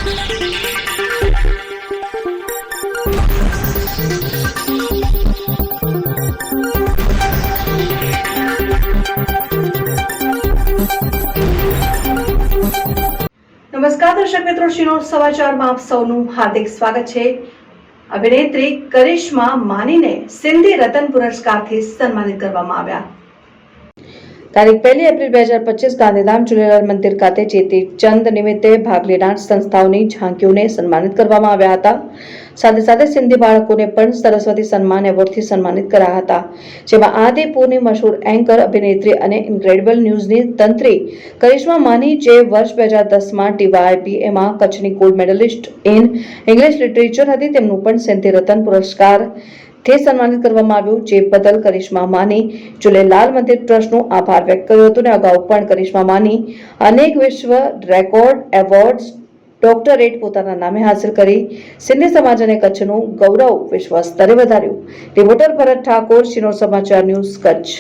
નમસ્કાર દર્શક મિત્રો, શિનોર સમાચારમાં આપ સૌનું હાર્દિક સ્વાગત છે। અભિનેત્રી કરિશ્મા માનીને સિંધી રત્ન પુરસ્કારથી સન્માનિત કરવામાં આવ્યા। તારીખ 1 એપ્રિલ 2025 ગાંધીધામ ઝૂલેલાલ મંદિર ખાતે ચેતી ચંદ નિમિત્તે ભાગ લેનાર સંસ્થાઓની ઝાંકીઓને સન્માનિત કરવામાં આવ્યા હતા। સાથે સાથે સિંધી બાળકોને પણ સરસ્વતી સન્માન એવોર્ડથી સન્માનિત કરાયા હતા, જેમાં આદિપુરની મશહૂર એન્કર, અભિનેત્રી અને ઇન્ક્રેડિબલ ન્યૂઝની તંત્રી કરિશ્મા માની, જે વર્ષ 2010માં TYBAમાં કચ્છની gold medallist in English literature હતી, તેમનું પણ સિંધી રત્ન પુરસ્કારથી સન્માનિત કરવામાં આવ્યું, જે બદલ કરિશ્મા માની ઝૂલેલાલ મંદિર ટ્રસ્ટનો આભાર વ્યક્ત કર્યો હતો। અને અગાઉ પણ કરિશ્મા માની અનેક વિશ્વ રેકોર્ડ એવોર્ડ્સ, ડોક્ટરેટ પોતાના નામે હાંસલ કરી સિંધી સમાજ અને કચ્છનું ગૌરવ વિશ્વ સ્તરે વધાર્યું। રિપોર્ટર ભરત ઠાકોર, શિનોર સમાચાર ન્યૂઝ, કચ્છ।